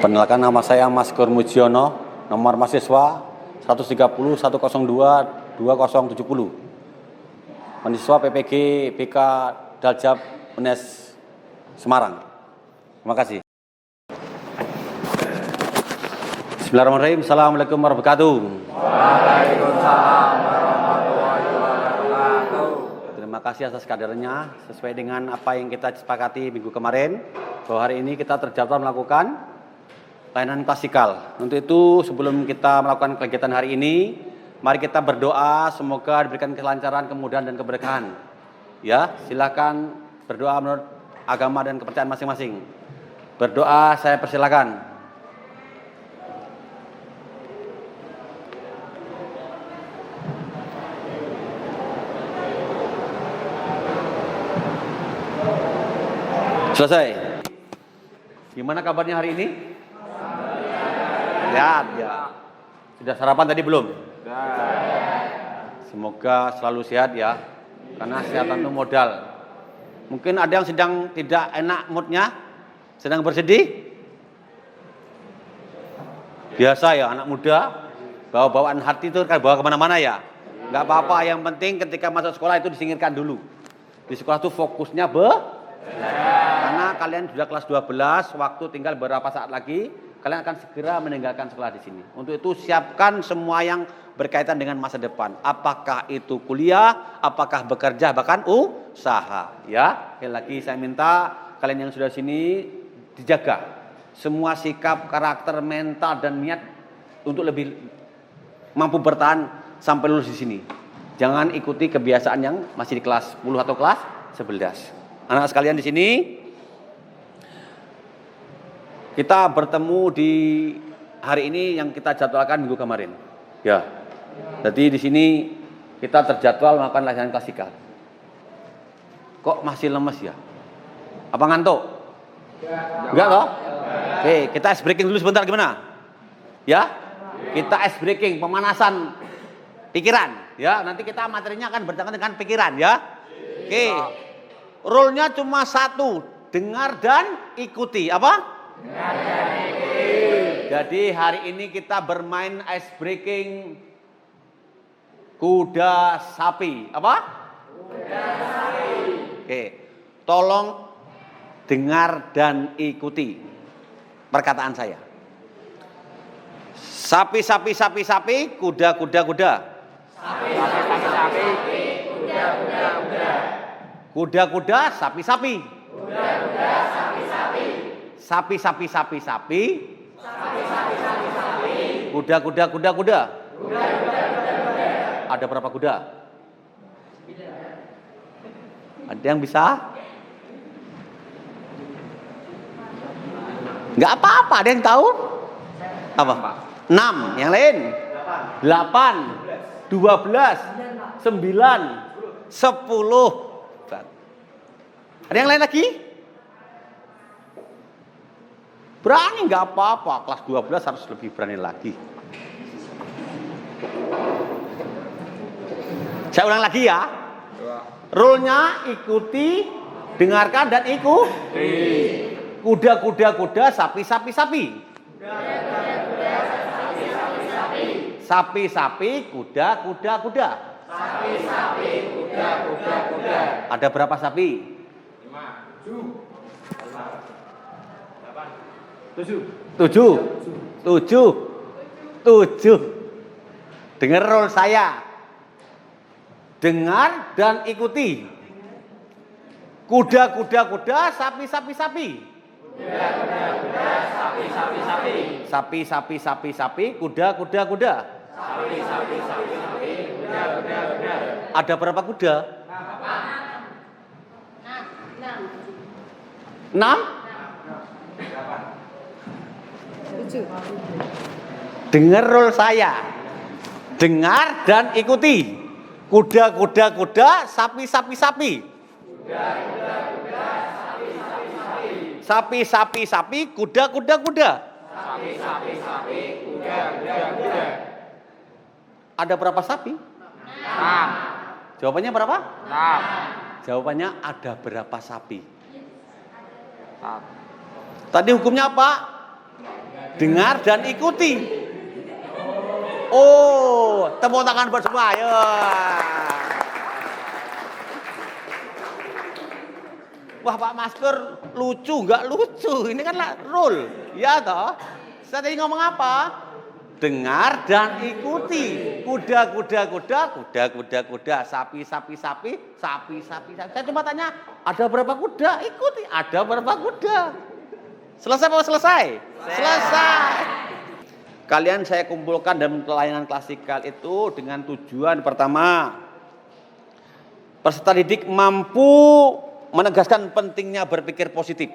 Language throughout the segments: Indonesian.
Perkenalkan, nama saya Mas Gur Mujiono, nomor mahasiswa 130 102 2070. Mahasiswa PPG BK Daljab UNES Semarang. Terima kasih. Bismillahirrahmanirrahim. Assalamualaikum warahmatullahi wabarakatuh. Waalaikumsalam warahmatullahi wabarakatuh. Terima kasih atas kadernya. Sesuai dengan apa yang kita sepakati minggu kemarin, bahwa hari ini kita terjadwal melakukan layanan klasikal. Untuk itu, sebelum kita melakukan kegiatan hari ini, mari kita berdoa semoga diberikan kelancaran, kemudahan dan keberkahan. Ya, silakan berdoa menurut agama dan kepercayaan masing-masing. Berdoa, saya persilakan. Selesai. Gimana kabarnya hari ini? Sehat ya. Sudah sarapan tadi belum? Semoga selalu sehat ya. Karena kesehatan itu modal. Mungkin ada yang sedang tidak enak moodnya, sedang bersedih. Biasa ya, anak muda bawa-bawaan hati itu kan bawa kemana-mana ya. Nggak apa-apa, yang penting ketika masuk sekolah itu disingkirkan dulu. Di sekolah itu fokusnya karena kalian sudah kelas 12, waktu tinggal beberapa saat lagi, kalian akan segera meninggalkan sekolah di sini. Untuk itu siapkan semua yang berkaitan dengan masa depan. Apakah itu kuliah, apakah bekerja, bahkan usaha. Ya, sekali lagi saya minta kalian yang sudah sini dijaga semua sikap, karakter, mental dan niat untuk lebih mampu bertahan sampai lulus di sini. Jangan ikuti kebiasaan yang masih di kelas 10 atau kelas 11. Anak sekalian di sini, kita bertemu di hari ini yang kita jadwalkan minggu kemarin. Ya. Jadi di sini kita terjadwal melakukan layanan klasikal. Kok masih lemes ya? Apa ngantuk? Enggak toh? Oke, kita ice breaking dulu sebentar gimana? Ya? Kita ice breaking, pemanasan pikiran, ya. Nanti kita materinya akan berkaitan dengan pikiran, ya. Oke. Rule-nya cuma satu, dengar dan ikuti. Apa? Dengar dan ikuti. Jadi hari ini kita bermain ice breaking kuda sapi. Apa? Kuda sapi. Oke. Tolong dengar dan ikuti perkataan saya. Sapi, sapi, sapi, sapi, kuda, kuda, kuda. Sapi, sapi, sapi, kuda, kuda, kuda. Kuda, kuda, sapi, sapi. Kuda, kuda, sapi, sapi. Sapi, sapi, sapi, sapi. Sapi, sapi, sapi, sapi. Kuda, kuda, kuda, kuda. Kuda, kuda, kuda, kuda. Ada berapa kuda? Ada yang bisa? Enggak apa-apa, ada yang tahu? Apa? 6, yang lain? 8, 12, 9, 10. Ada yang lain lagi? Berani nggak apa-apa, kelas 12 harus lebih berani lagi. Saya ulang lagi ya. Rule-nya ikuti, dengarkan dan ikuti. Kuda, kuda, kuda, sapi, sapi, sapi. Sapi, sapi, kuda, kuda, kuda. Sapi, sapi, kuda, kuda, kuda. Ada berapa sapi? 7. Dengar role saya. Dengar dan ikuti. Kuda, kuda, kuda, sapi, sapi, sapi. Kuda, kuda, kuda, sapi, sapi, sapi. Sapi, sapi, sapi, sapi, kuda, kuda, kuda. Sapi, sapi, sapi, sapi, kuda, kuda, kuda. Ada berapa kuda? 6? Dengar role saya. Dengar dan ikuti. Kuda, kuda, kuda, sapi, sapi, sapi. Kuda, kuda, kuda, sapi, sapi, sapi. Sapi, sapi, sapi, kuda, kuda, kuda. Sapi, sapi, sapi, kuda, kuda, kuda. Ada berapa sapi? 6. Jawabannya berapa? 6. Jawabannya ada berapa sapi? Tadi hukumnya apa? Dengar dan ikuti. Oh, tepuk tangan buat semua. Ayo. Wah, Pak Masker lucu nggak lucu? Ini kan rule, ya toh? Saya tadi ngomong apa? Dengar dan ikuti. Kuda, sapi. Saya cuma tanya, ada berapa kuda? Ikuti. Ada berapa kuda? Selesai apa selesai? Selesai. Kalian saya kumpulkan dalam pelayanan klasikal itu dengan tujuan pertama, peserta didik mampu menegaskan pentingnya berpikir positif.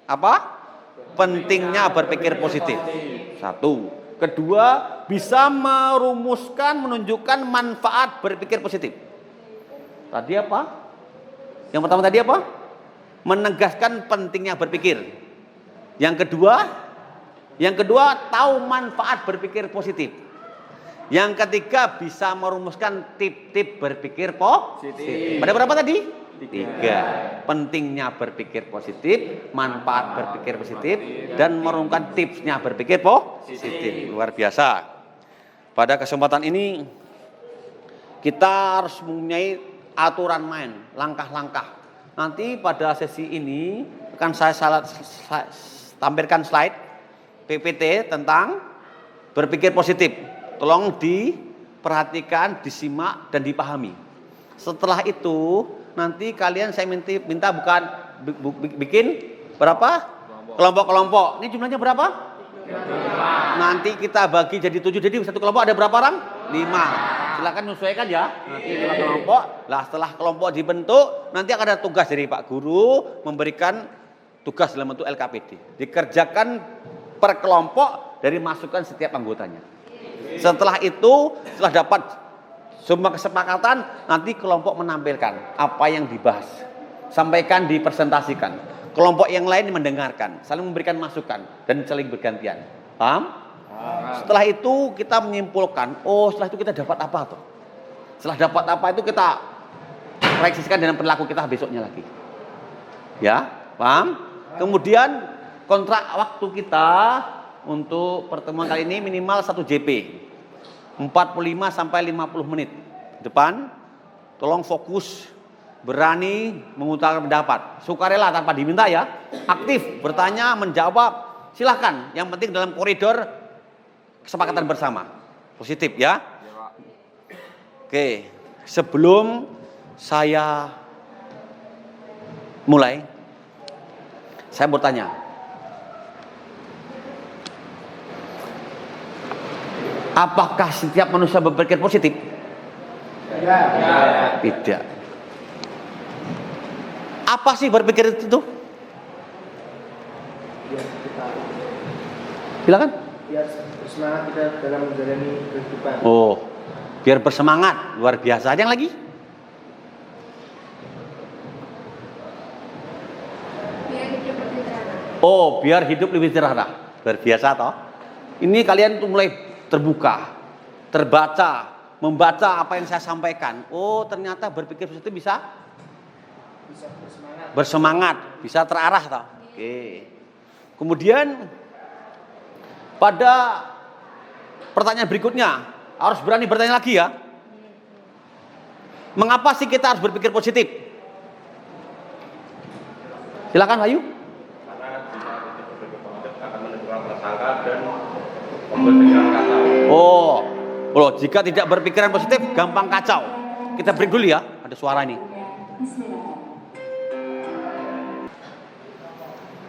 Apa? Pentingnya berpikir positif. Satu. Kedua, bisa merumuskan, menunjukkan manfaat berpikir positif. Tadi apa? Yang pertama tadi apa? Menegaskan pentingnya berpikir. Yang kedua, tahu manfaat berpikir positif. Yang ketiga, bisa merumuskan tip-tip berpikir positif. Pada berapa tadi? 3. Pentingnya berpikir positif, manfaat berpikir positif, dan merumuskan tipsnya berpikir positif. Luar biasa. Pada kesempatan ini kita harus mempunyai aturan main, langkah-langkah. Nanti pada sesi ini akan saya tampilkan slide PPT tentang berpikir positif. Tolong diperhatikan, disimak, dan dipahami. Setelah itu nanti kalian saya minta bikin berapa? Kelompok-kelompok. Ini jumlahnya berapa? 5. Nanti kita bagi jadi 7. Jadi satu kelompok ada berapa orang? 5. Silakan menyesuaikan ya. Nanti 5 kelompok. Lah setelah kelompok dibentuk, nanti akan ada tugas dari Pak Guru memberikan tugas dalam bentuk LKPD. Dikerjakan per kelompok dari masukan setiap anggotanya. Setelah itu, setelah dapat semua kesepakatan, nanti kelompok menampilkan apa yang dibahas, sampaikan, dipresentasikan. Kelompok yang lain mendengarkan, saling memberikan masukan dan saling bergantian. Paham? Setelah itu kita menyimpulkan, setelah itu kita dapat apa tuh? Setelah dapat apa itu kita reaksikan dengan perilaku kita besoknya lagi. Ya, paham? Kemudian kontrak waktu kita untuk pertemuan kali ini minimal 1 JP. 45 sampai 50 menit. Depan, tolong fokus, berani mengutarakan pendapat. Sukarela tanpa diminta ya. Aktif, bertanya, menjawab. Silahkan, yang penting dalam koridor kesepakatan bersama. Positif ya. Oke, sebelum saya mulai, saya mau tanya. Apakah setiap manusia berpikir positif? Tidak. Apa sih berpikir itu? Silakan. Biar bersemangat kita dalam menjalani kehidupan. Biar bersemangat, luar biasa. Ada yang lagi? Biar hidup lebih terarah. Biar hidup lebih terarah. Luar biasa toh. Ini kalian tuh mulai terbuka, terbaca, membaca apa yang saya sampaikan. Ternyata berpikir positif bisa bersemangat, bisa terarah toh. Oke. Kemudian pada pertanyaan berikutnya harus berani bertanya lagi ya. Mengapa sih kita harus berpikir positif? Silakan Ayu. Karena jika kita berpikir positif akan menimbulkan prasangka dan membuat pikiran kacau. Jika tidak berpikiran positif gampang kacau. Kita break dulu ya, ada suara ini.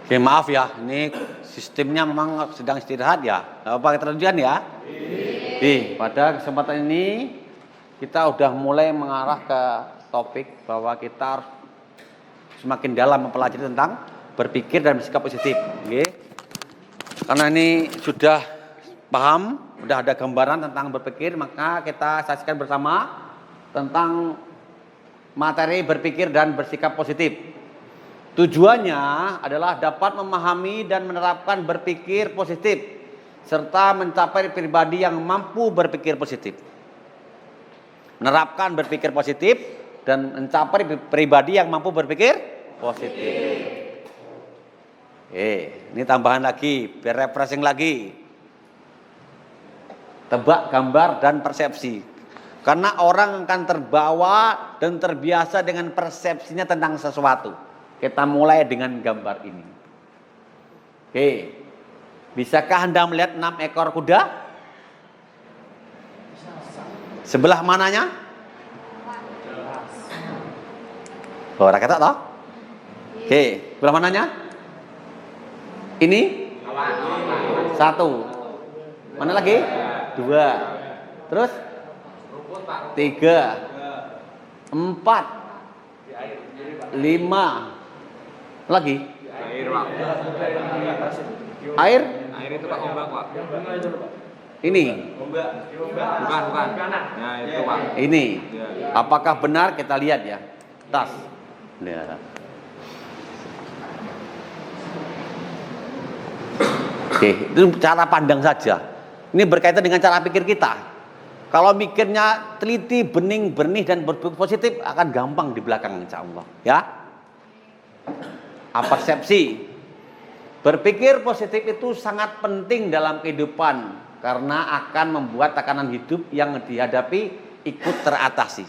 Oke, maaf ya, ini sistemnya memang sedang istirahat ya. Gak apa-apa, kita lanjutkan ya. Pada kesempatan ini kita udah mulai mengarah ke topik bahwa kita harus semakin dalam mempelajari tentang berpikir dan bersikap positif. Oke. Karena ini sudah paham, sudah ada gambaran tentang berpikir, maka kita saksikan bersama tentang materi berpikir dan bersikap positif. Tujuannya adalah dapat memahami dan menerapkan berpikir positif serta mencapai pribadi yang mampu berpikir positif. Menerapkan berpikir positif dan mencapai pribadi yang mampu berpikir positif. Ini tambahan lagi, biar refreshing lagi. Tebak gambar dan persepsi. Karena orang akan terbawa dan terbiasa dengan persepsinya tentang sesuatu. Kita mulai dengan gambar ini. Oke. Bisakah Anda melihat 6 ekor kuda? Sebelah mananya? Oh, rakyat toh? Oke, sebelah mananya? Ini? 1. Mana lagi? 2. Terus? 3. 4. 5. Lagi? Air? Air itu Pak ombak, Pak. Ini? Bukan. Ya, itu Pak. Ini? Apakah benar? Kita lihat ya. Tas. Lihat. Oke, itu cara pandang saja. Ini berkaitan dengan cara pikir kita. Kalau mikirnya teliti, bening, bernih dan berpikir positif akan gampang di belakang insya Allah. Ya. Persepsi. Berpikir positif itu sangat penting dalam kehidupan karena akan membuat tekanan hidup yang dihadapi ikut teratasi.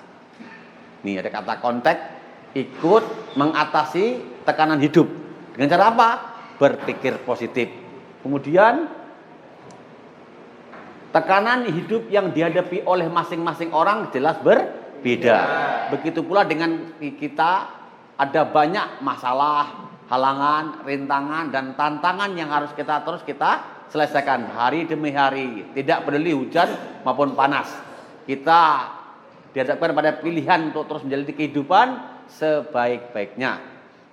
Nih ada kata konteks, ikut mengatasi tekanan hidup. Dengan cara apa? Berpikir positif. Kemudian tekanan hidup yang dihadapi oleh masing-masing orang jelas berbeda. Begitu pula dengan kita ada banyak masalah, halangan, rintangan dan tantangan yang harus kita selesaikan hari demi hari, tidak peduli hujan maupun panas. Kita dihadapkan pada pilihan untuk terus menjalani kehidupan sebaik-baiknya.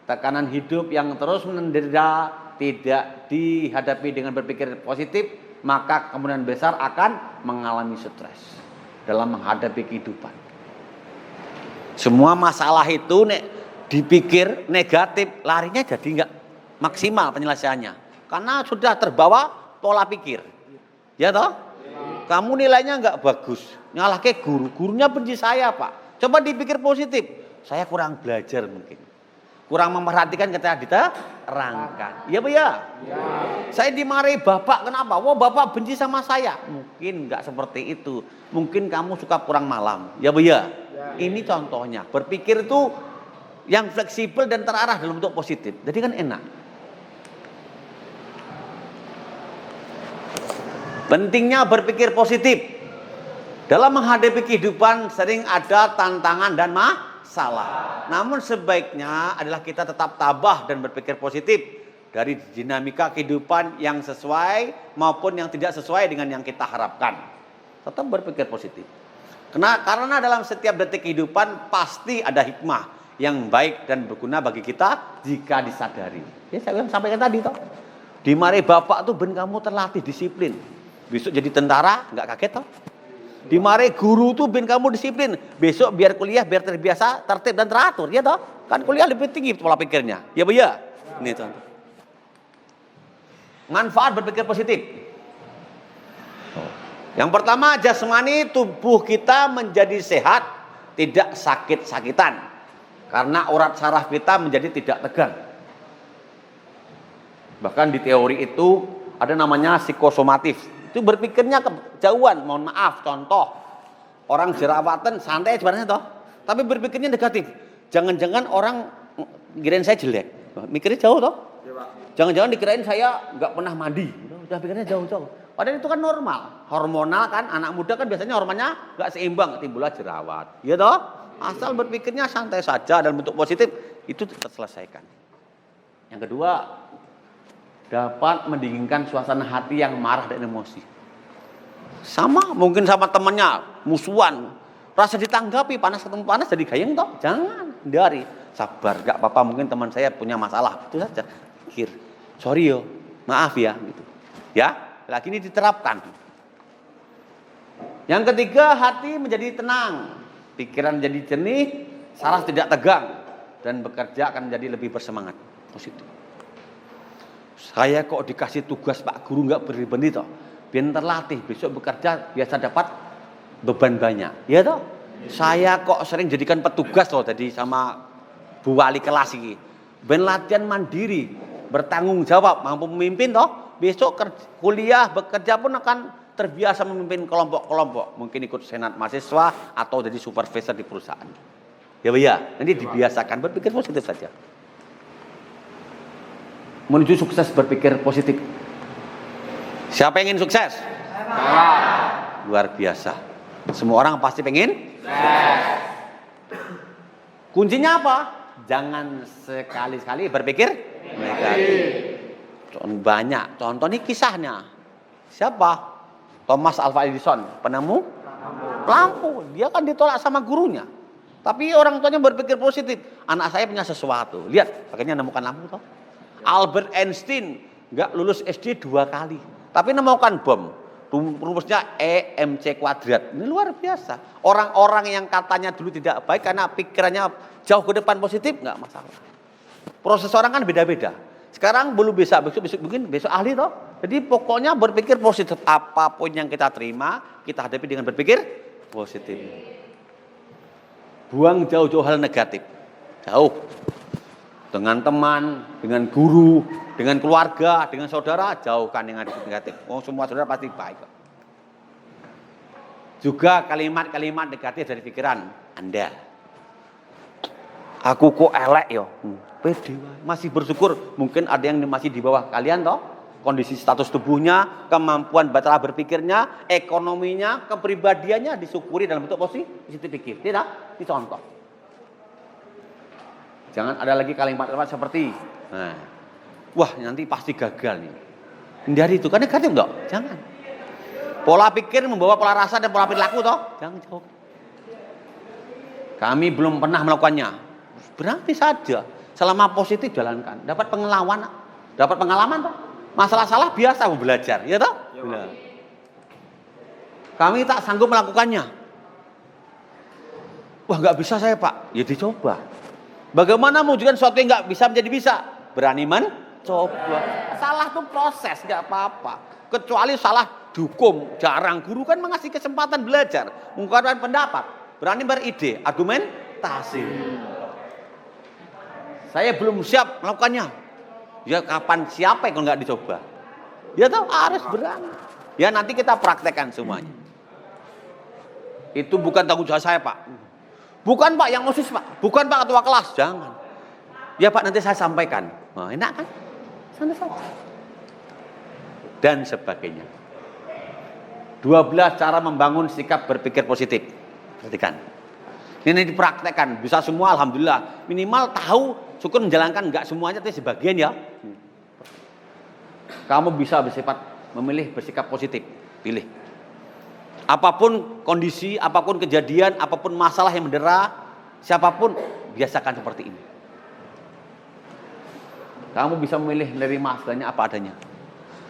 Tekanan hidup yang terus menderita tidak dihadapi dengan berpikir positif, maka kemungkinan besar akan mengalami stres dalam menghadapi kehidupan. Semua masalah itu dipikir negatif, larinya jadi nggak maksimal penyelesaiannya karena sudah terbawa pola pikir. Ya toh? Kamu nilainya nggak bagus, nyalahke gurunya benci saya Pak. Coba dipikir positif, saya kurang belajar mungkin, kurang memperhatikan ketika diterangkan. Iya Bu ya? Saya dimarahi bapak, kenapa? Wah bapak benci sama saya. Mungkin nggak seperti itu, mungkin kamu suka kurang malam. Ya Bu ya? Ini contohnya, berpikir itu yang fleksibel dan terarah dalam bentuk positif. Jadi kan enak. Pentingnya berpikir positif. Dalam menghadapi kehidupan sering ada tantangan dan masalah. Namun sebaiknya adalah kita tetap tabah dan berpikir positif dari dinamika kehidupan yang sesuai maupun yang tidak sesuai dengan yang kita harapkan. Tetap berpikir positif. Karena dalam setiap detik kehidupan pasti ada hikmah yang baik dan berguna bagi kita jika disadari. Ya saya sampaikan tadi toh. Dimarahi bapak tuh ben kamu terlatih disiplin. Besok jadi tentara nggak kaget toh. Dimarahi guru tuh ben kamu disiplin. Besok biar kuliah biar terbiasa, tertib dan teratur, ya toh? Kan kuliah lebih tinggi pola pikirnya. Ya Bu ya? Ini contoh. Manfaat berpikir positif. Yang pertama, jasmani tubuh kita menjadi sehat, tidak sakit-sakitan. Karena urat saraf kita menjadi tidak tegang. Bahkan di teori itu ada namanya psikosomatif. Itu berpikirnya kejauhan. Mohon maaf, contoh. Orang jerawatan santai sebenarnya toh. Tapi berpikirnya negatif. Jangan-jangan orang kirain saya jelek. Mikirnya jauh toh. Jangan-jangan dikirain saya nggak pernah mandi. Udah pikirnya jauh-jauh. Padahal itu kan normal. Hormonal kan, anak muda kan biasanya hormonnya nggak seimbang. Timbullah jerawat. Iya toh? Asal berpikirnya santai saja dalam bentuk positif, itu terselesaikan. Yang kedua, dapat mendinginkan suasana hati yang marah dan emosi. Sama mungkin sama temannya, musuhan, rasa ditanggapi, panas ketemu panas jadi gayeng toh. Jangan, hindari. Sabar, gak apa-apa, mungkin teman saya punya masalah. Itu saja. Pikir, sorry yo, maaf ya gitu. Ya, lagi ini diterapkan. Yang ketiga, hati menjadi tenang. Pikiran menjadi jernih, saraf tidak tegang, dan bekerja akan menjadi lebih bersemangat. Positif. Saya kok dikasih tugas Pak Guru nggak berhenti toh, biar terlatih besok bekerja biasa dapat beban banyak, ya toh. Saya kok sering jadikan petugas loh tadi sama Bu Wali kelas ini, ben latihan mandiri, bertanggung jawab, mampu memimpin toh. Besok kuliah, bekerja pun akan terbiasa memimpin kelompok-kelompok. Mungkin ikut senat mahasiswa atau jadi supervisor di perusahaan. Ya Bu ya, nanti dibiasakan berpikir positif saja. Menuju sukses berpikir positif. Siapa yang ingin sukses? Luar biasa. Semua orang pasti pengen. Kuncinya apa? Jangan sekali-sekali berpikir negatif. Banyak. Contoh ini kisahnya. Siapa? Thomas Alva Edison, penemu lampu. Dia kan ditolak sama gurunya. Tapi orang tuanya berpikir positif. Anak saya punya sesuatu. Lihat, akhirnya nemukan lampu toh. Albert Einstein nggak lulus SD 2 kali, tapi nemukan bom. Rumusnya EMC kuadrat. Ini luar biasa. Orang-orang yang katanya dulu tidak baik karena pikirannya jauh ke depan positif, nggak masalah. Proses orang kan beda-beda. Sekarang belum bisa, besok mungkin besok ahli toh. Jadi pokoknya berpikir positif. Apapun yang kita terima, kita hadapi dengan berpikir positif. Buang jauh-jauh hal negatif. Jauh. Dengan teman, dengan guru, dengan keluarga, dengan saudara, jauhkan yang negatif. Oh, semua saudara pasti baik. Juga kalimat-kalimat negatif dari pikiran Anda. Aku kok elek yo. Pede, masih bersyukur. Mungkin ada yang masih di bawah kalian toh. Kondisi status tubuhnya, kemampuan batara berpikirnya, ekonominya, kepribadiannya disyukuri dalam bentuk positif pikir. Tidak? Dicontoh. Jangan ada lagi kalimat-kalimat seperti, nah, wah nanti pasti gagal nih. Hindari itu, kan negatif enggak? Jangan. Pola pikir membawa pola rasa dan pola perilaku toh. Jangan jauh. Kami belum pernah melakukannya. Berarti saja. Selama positif jalankan. Dapat pengalaman toh. Masalah salah biasa mau belajar, ya toh? Ya. Kami tak sanggup melakukannya. Wah nggak bisa saya Pak. Ya dicoba. Bagaimana mewujudkan sesuatu yang nggak bisa menjadi bisa? Berani mencoba. Salah tuh proses, nggak apa-apa. Kecuali salah dihukum, jarang. Guru kan mengasih kesempatan belajar, mengungkapkan pendapat, berani beride, argumentasi. Saya belum siap melakukannya. Ya kapan siapa yang nggak dicoba? Ya tahu harus berani. Ya nanti kita praktekkan semuanya. Itu bukan tanggung jawab saya Pak. Bukan Pak yang OSIS Pak, bukan Pak ketua kelas, jangan. Ya Pak nanti saya sampaikan. Nah, enak kan? Sana saja. Dan sebagainya. 12 cara membangun sikap berpikir positif. Perhatikan. Ini dipraktekkan, bisa semua alhamdulillah. Minimal tahu, syukur menjalankan, enggak semuanya tapi sebagian ya. Kamu bisa memilih bersikap positif, pilih. Apapun kondisi, apapun kejadian, apapun masalah yang mendera, siapapun biasakan seperti ini. Kamu bisa memilih menerima segalanya apa adanya.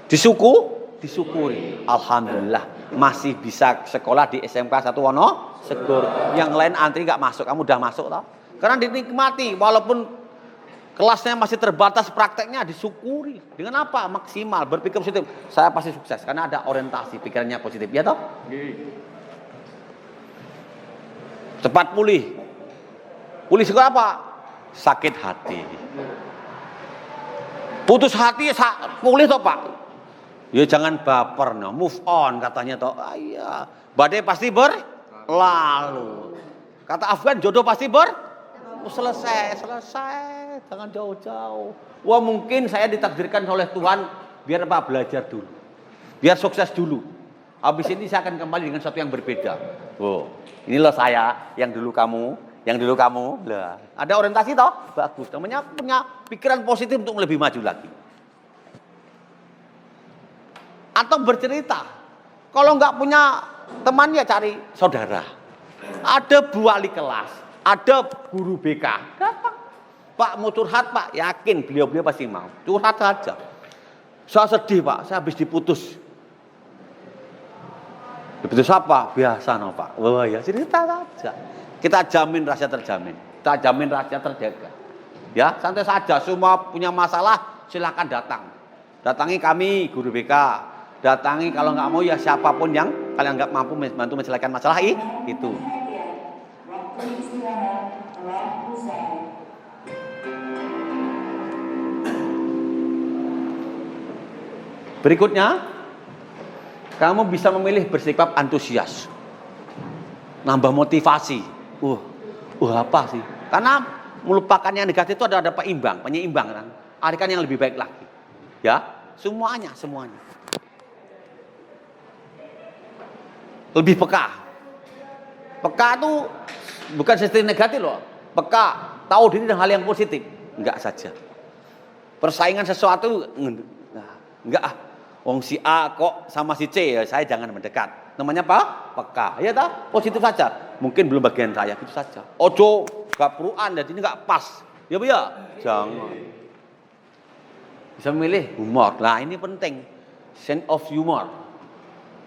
Disyukuri. Alhamdulillah masih bisa sekolah di SMK 1 Wonosegur. Yang lain antri nggak masuk, kamu udah masuk toh. Karena dinikmati walaupun kelasnya masih terbatas, prakteknya disyukuri. Dengan apa? Maksimal, berpikir positif. Saya pasti sukses karena ada orientasi pikirannya positif, ya toh? Cepat pulih. Pulih segala apa? Sakit hati. Putus hati, pulih toh Pak? Ya jangan baper, no. Move on katanya toh. Iya. Badai pasti berlalu. Kata Afgan, jodoh pasti selesai. Jangan jauh-jauh. Wah mungkin saya ditakdirkan oleh Tuhan biar Pak belajar dulu, biar sukses dulu. Habis ini saya akan kembali dengan sesuatu yang berbeda. Oh, ini loh saya yang dulu kamu. Lah, ada orientasi toh? Bagus. Namanya punya pikiran positif untuk lebih maju lagi. Atau bercerita. Kalau nggak punya teman ya cari saudara. Ada bu wali kelas, ada guru BK. Gampang. Pak mau curhat Pak, yakin beliau pasti mau. Curhat saja. Saya sedih Pak, saya habis diputus. Diputus apa? Biasa no Pak. Wah ya cerita saja. Kita jamin rahasia terjamin. Kita jamin rahasia terjaga. Ya santai saja. Semua punya masalah silakan datang. Datangi kami guru BK. Datangi kalau nggak mau ya siapapun yang kalian nggak mampu membantu menyelesaikan masalah itu. Berikutnya, kamu bisa memilih bersikap antusias. Nambah motivasi. Apa sih? Karena melupakan yang negatif itu ada penyeimbang kan. Artikan yang lebih baik lagi. Ya, semuanya. Lebih peka. Peka itu bukan sistem negatif loh. Peka, tahu diri dan hal yang positif. Enggak saja. Persaingan sesuatu enggak. Wong si A kok sama si C, ya saya jangan mendekat. Namanya apa? Peka. Ya tak? Positif saja. Mungkin belum bagian saya, gitu saja. Ojo, gak peruan, jadi ini gak pas. Ya Bu ya? Jangan. Bisa memilih humor. Nah ini penting. Sense of humor.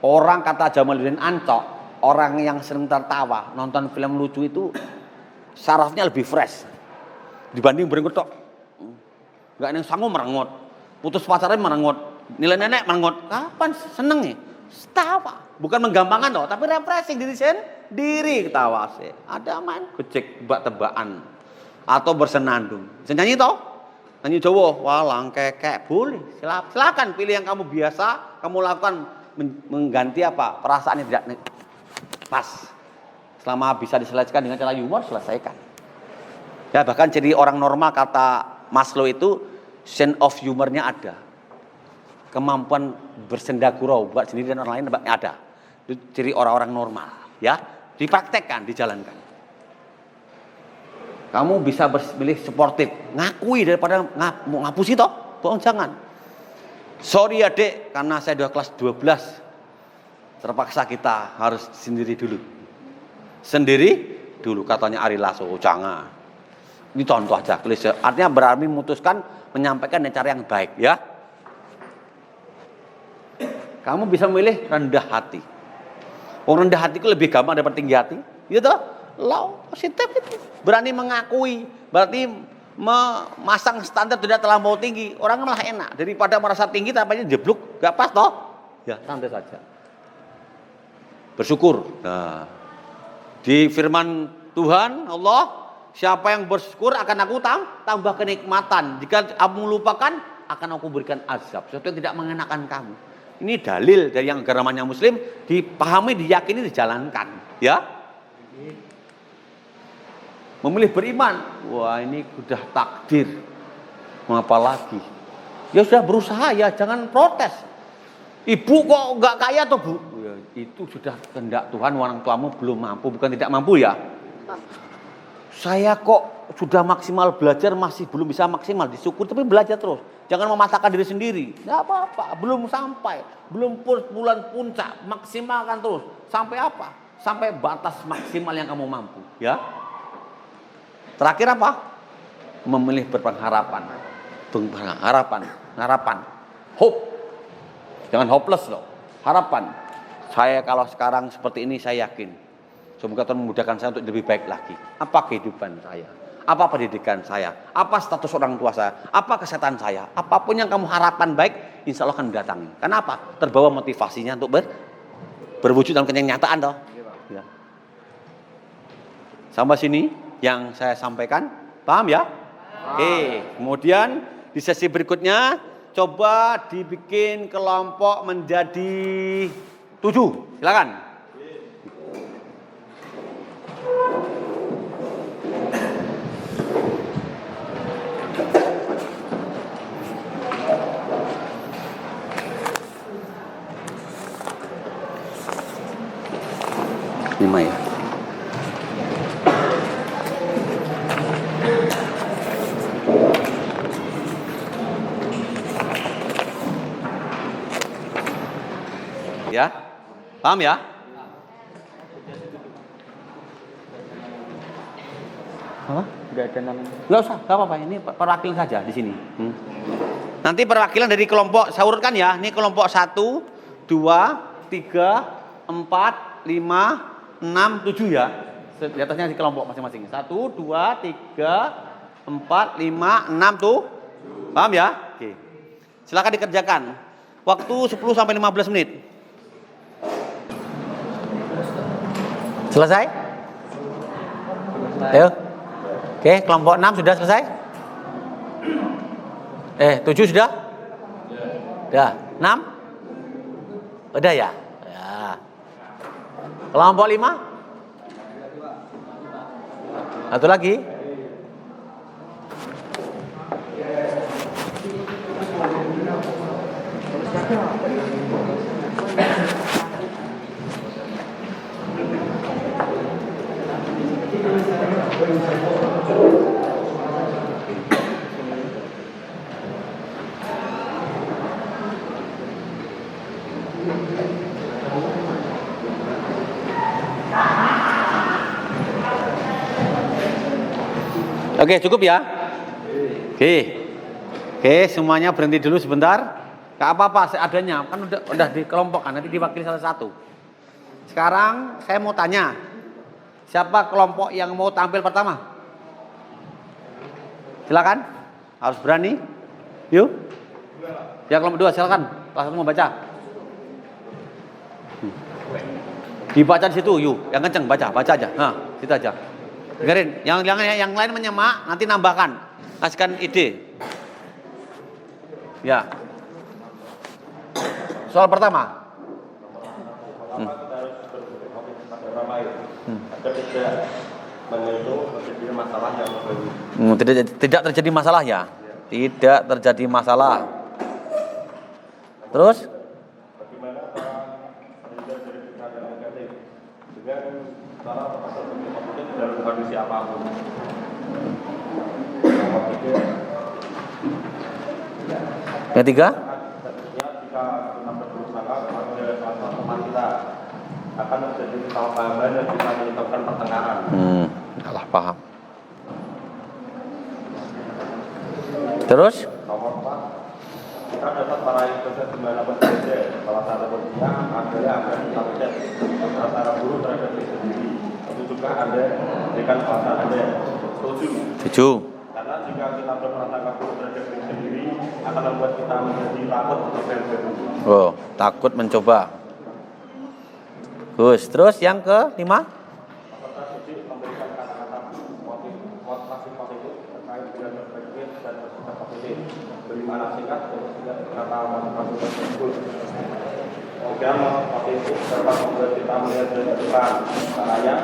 Orang kata Jamaluddin Ancok, orang yang sering tertawa, nonton film lucu itu sarafnya lebih fresh dibanding berengut tok. Gak ada yang sanggup merengut. Putus pacarnya merengut. Nilai nenek merengut. Kapan seneng nih? Tawa. Bukan menggampangkan loh, tapi refreshing diri sendiri ketawa sih. Ada main gojek tebak-tebakan atau bersenandung. Bisa nyanyi toh? Nyanyi Jawa, walang kekek boleh. Silakan pilih yang kamu biasa, kamu lakukan mengganti apa? Perasaan yang tidak pas. Selama bisa diselesaikan dengan cara humor, selesaikan. Ya bahkan jadi orang normal kata Maslow itu sense of humornya ada. Kemampuan bersenda gurau buat sendiri dan orang lain ada. Itu ciri orang-orang normal, ya. Dipraktekkan, dijalankan. Kamu bisa memilih sportif, ngakui daripada ngapusi toh, bohong jangan. Sorry ya Dek, karena saya udah kelas 12. Terpaksa kita harus sendiri dulu. Sendiri dulu katanya Ari Lasso, jangan. Ini contoh aja, klise. Artinya berarti memutuskan menyampaikan dengan cara yang baik, ya. Kamu bisa memilih rendah hati. Orang rendah hati itu lebih gampang daripada tinggi hati. Gitu. Low, positif itu. Berani mengakui. Berarti memasang standar tidak terlampau tinggi. Orang malah enak. Daripada merasa tinggi tapi jeblok. Gak pas toh. Ya santai saja. Bersyukur. Nah, di firman Tuhan Allah, siapa yang bersyukur akan aku tambah kenikmatan. Jika kamu lupakan akan aku berikan azab. Sesuatu yang tidak mengenakan kamu. Ini dalil dari yang agamanya Muslim, dipahami, diyakini, dijalankan, ya. Memilih beriman, wah ini sudah takdir. Mau apa lagi? Ya sudah berusaha ya, jangan protes. Ibu kok nggak kaya toh Bu? Ya, itu sudah kehendak Tuhan, orang tuamu belum mampu, bukan tidak mampu ya. Saya kok sudah maksimal belajar masih belum bisa maksimal, disyukur tapi belajar terus. Jangan memaksakan diri sendiri. Enggak apa-apa, belum sampai, belum bulan puncak, maksimalkan terus. Sampai apa? Sampai batas maksimal yang kamu mampu, ya. Terakhir apa? Memilih berpengharapan. Harapan. Hope. Jangan hopeless loh. Harapan. Saya kalau sekarang seperti ini saya yakin. Semoga Tuhan memudahkan saya untuk lebih baik lagi. Apa kehidupan saya? Apa pendidikan saya? Apa status orang tua saya? Apa kesehatan saya? Apapun yang kamu harapkan baik, insya Allah akan mendatangi. Kenapa? Terbawa motivasinya untuk berwujud dalam kenyataan toh. Ya. Sampai sini yang saya sampaikan, paham ya? Oke, kemudian di sesi berikutnya coba dibikin kelompok menjadi 7. Silakan. Lima ya. Ya, paham ya? Apa? Tidak ada namanya. Nggak usah, nggak apa-apa. Ini perwakilan saja di sini. Nanti perwakilan dari kelompok, saya urutkan ya. Ini kelompok 1, 2, 3, 4, 5, 6, 7 ya. Di atasnya di kelompok masing-masing. 1, 2, 3, 4, 5, 6 tuh. Paham ya? Oke. Silakan dikerjakan. Waktu 10 sampai 15 menit. Selesai? Ayo. Oke, kelompok 6 sudah selesai? 7 sudah? Sudah. 6? Udah ya? Ya. Kelompok 5? Satu lagi? Oke, cukup ya? Oke, semuanya berhenti dulu sebentar. Gak apa-apa seadanya, kan udah dikelompokkan, nanti diwakili salah satu. Sekarang saya mau tanya, siapa kelompok yang mau tampil pertama? Silakan, harus berani. Yuk. Ya kelompok 2 silakan, kelas 1 mau baca. Dibaca di situ, yuk. Yang kenceng baca aja. Nah, situ aja. Dengerin, yang lain menyemak, nanti nambahkan, kasihkan ide. Ya. Soal pertama. Agar tidak menyentuh terjadi masalah yang baru. Tidak terjadi masalah ya? Tidak terjadi masalah. Terus? Bagaimana terhindar dari pikiran yang negatif dengan cara terpaksa berpikir positif dalam kondisi apapun. Ketiga? Jika kita berusaha kepada salah teman kita akan terjadi kesalahpahaman dan bisa menyebabkan pertengkaran. Salah paham. Terus? Nomor 4, kita dapat meraih sukses di mana pun saja. Salah satu kuncinya adalah agar kita tidak berprasangka buruk terhadap diri sendiri. Itu juga ada berikan perasaan Anda. Setuju. Karena jika kita berprasangka buruk terhadap diri sendiri akan membuat kita menjadi takut untuk baru. Oh, takut mencoba. Gus, terus yang ke-5? Peserta didik memberikan kata-kata motivasi positif terkait dengan berpikir dan bersikap positif. Beri makna singkat untuk setiap kata motivasi tersebut. Agar motivasi itu dapat membuat kita melihat dari depan. Caranya,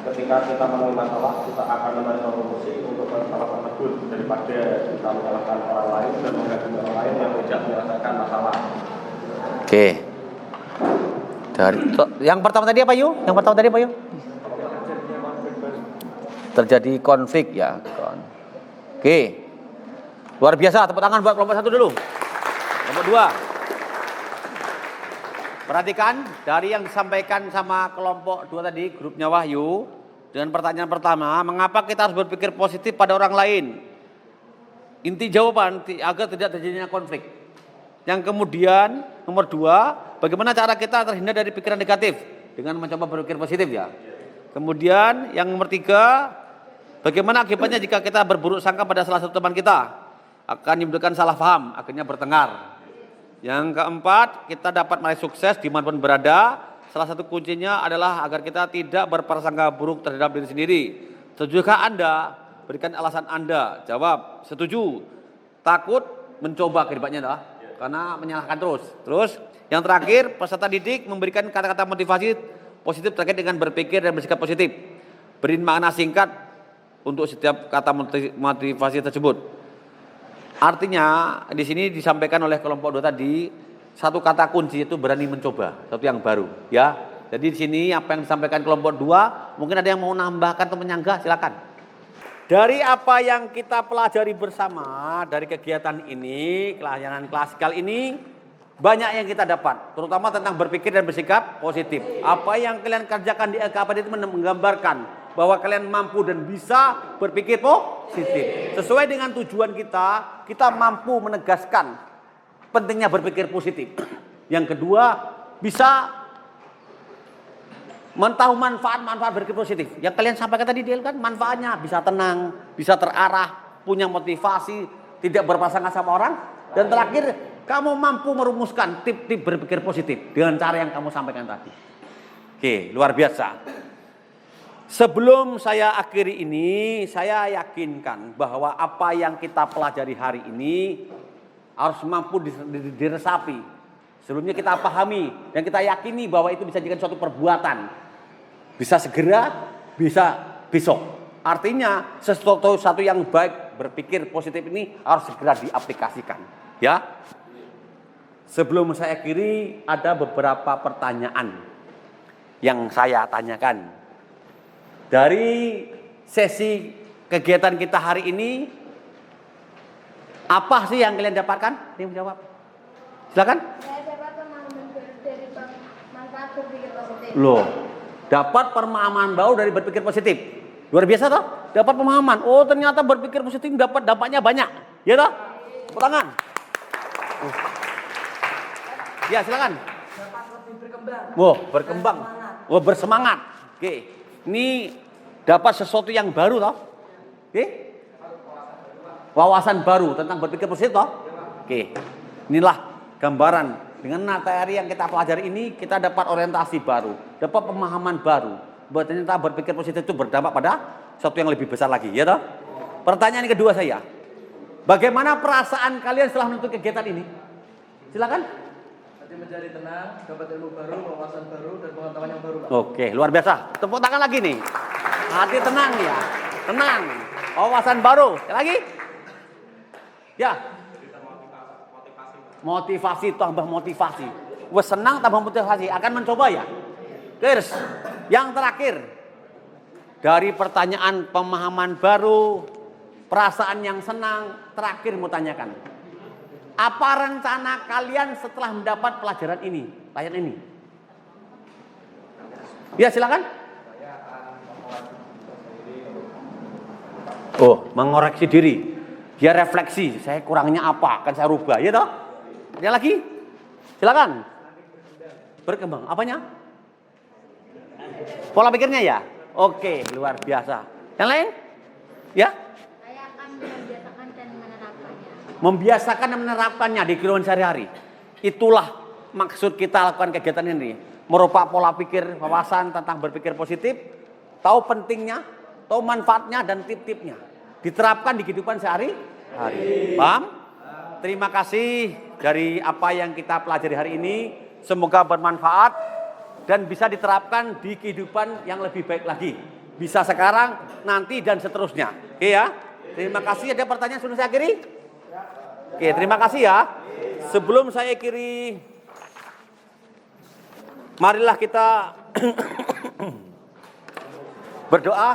ketika kita menemui masalah, kita akan mencari solusi untuk masalah tersebut daripada kita menyalahkan orang lain dan menghadapi orang lain yang tidak menyelesaikan masalah. Oke. Yang pertama tadi apa, Yu? Terjadi konflik ya. Oke. Luar biasa, tepuk tangan buat kelompok 1 dulu. Kelompok 2. Perhatikan dari yang disampaikan sama kelompok 2 tadi, grupnya Wahyu, dengan pertanyaan pertama, mengapa kita harus berpikir positif pada orang lain? Inti jawaban agar tidak terjadinya konflik. Yang kemudian nomor 2, bagaimana cara kita terhindar dari pikiran negatif dengan mencoba berpikir positif ya. Kemudian yang nomor 3, bagaimana akibatnya jika kita berburuk sangka pada salah satu teman kita, akan menimbulkan salah paham, akhirnya bertengkar. Yang keempat, kita dapat meraih sukses dimanapun berada. Salah satu kuncinya adalah agar kita tidak berprasangka buruk terhadap diri sendiri. Setujukah Anda? Berikan alasan Anda. Jawab, setuju. Takut mencoba kedepannya dah. Karena menyalahkan terus. Terus yang terakhir, peserta didik memberikan kata-kata motivasi positif terkait dengan berpikir dan bersikap positif. Beri makna singkat untuk setiap kata motivasi tersebut. Artinya di sini disampaikan oleh kelompok 2 tadi, satu kata kunci itu berani mencoba, satu yang baru, ya. Jadi di sini apa yang disampaikan kelompok 2, mungkin ada yang mau nambahkan atau menyanggah, silakan. Dari apa yang kita pelajari bersama dari kegiatan ini, pelajaran klasikal ini, banyak yang kita dapat, terutama tentang berpikir dan bersikap positif. Apa yang kalian kerjakan di LKPD itu menggambarkan bahwa kalian mampu dan bisa berpikir positif. Sesuai dengan tujuan kita mampu menegaskan pentingnya berpikir positif. Yang kedua, bisa tahu manfaat berpikir positif. Yang kalian sampaikan tadi kan manfaatnya bisa tenang, bisa terarah, punya motivasi, tidak berprasangka sama orang. Dan terakhir, kamu mampu merumuskan tip-tip berpikir positif dengan cara yang kamu sampaikan tadi. Oke, luar biasa. Sebelum saya akhiri ini, saya yakinkan bahwa apa yang kita pelajari hari ini harus mampu diresapi Sebelumnya kita pahami dan kita yakini bahwa itu bisa dijadikan suatu perbuatan. Bisa segera, bisa besok. Artinya sesuatu yang baik, berpikir positif ini harus segera diaplikasikan. Ya. Sebelum saya akhiri, ada beberapa pertanyaan yang saya tanyakan. Dari sesi kegiatan kita hari ini, apa sih yang kalian dapatkan? Ini menjawab. Silakan. Saya dapat pemahaman baru dari manfaat berpikir positif. Loh, dapat pemahaman baru dari berpikir positif. Luar biasa toh? Dapat pemahaman. Oh, ternyata berpikir positif dapat dampaknya banyak. Ya toh? Tepuk tangan. Ya, silakan. Dapat lebih berkembang. Oh, berkembang. Oh, bersemangat. Oke. Ini dapat sesuatu yang baru toh? Oke. Wawasan baru tentang berpikir positif toh? Oke. Inilah gambaran dengan materi yang kita pelajari ini, kita dapat orientasi baru, dapat pemahaman baru. Bahwa ternyata berpikir positif itu berdampak pada sesuatu yang lebih besar lagi, ya toh? Pertanyaan kedua saya, bagaimana perasaan kalian setelah menuntut kegiatan ini? Silakan. Hati menjadi tenang, dapat ilmu baru, wawasan baru, dan pengetahuan yang baru, Pak. Oke, luar biasa. Tepuk tangan lagi nih. Hati tenang ya, tenang. Wawasan baru. Sekali lagi. Ya. Motivasi tambah motivasi. Wes senang tambah motivasi. Akan mencoba ya. Terus, yang terakhir. Dari pertanyaan pemahaman baru, perasaan yang senang, terakhir mau tanyakan. Apa rencana kalian setelah mendapat pelajaran ini, pelajaran ini? Ya, silakan. Oh, mengoreksi diri. Dia refleksi, saya kurangnya apa, akan saya rubah, ya toh? Ada lagi? Silakan. Berkembang, apanya? Pola pikirnya ya? Oke, luar biasa. Yang lain? Ya? Saya akan membiasakan dan menerapkannya. Membiasakan dan menerapkannya di kehidupan sehari-hari. Itulah maksud kita lakukan kegiatan ini. Merubah pola pikir, wawasan tentang berpikir positif, tahu pentingnya, tahu manfaatnya dan tip-tipnya. Diterapkan di kehidupan sehari-hari. Paham? Terima kasih dari apa yang kita pelajari hari ini. Semoga bermanfaat dan bisa diterapkan di kehidupan yang lebih baik lagi. Bisa sekarang, nanti, dan seterusnya. Oke ya? Terima kasih. Ada pertanyaan sebelum saya akhiri? Oke, terima kasih ya. Sebelum saya akhiri, marilah kita berdoa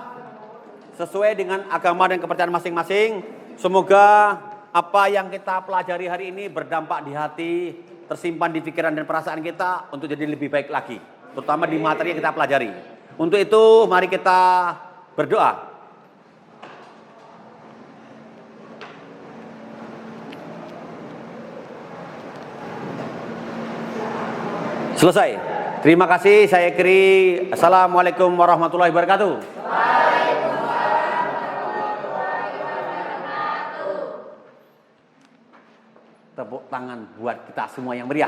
sesuai dengan agama dan kepercayaan masing-masing. Semoga apa yang kita pelajari hari ini berdampak di hati, tersimpan di pikiran dan perasaan kita untuk jadi lebih baik lagi, terutama di materi yang kita pelajari. Untuk itu mari kita berdoa. Selesai. Terima kasih, saya akhiri. Assalamualaikum warahmatullahi wabarakatuh. Tepuk tangan buat kita semua yang meriah.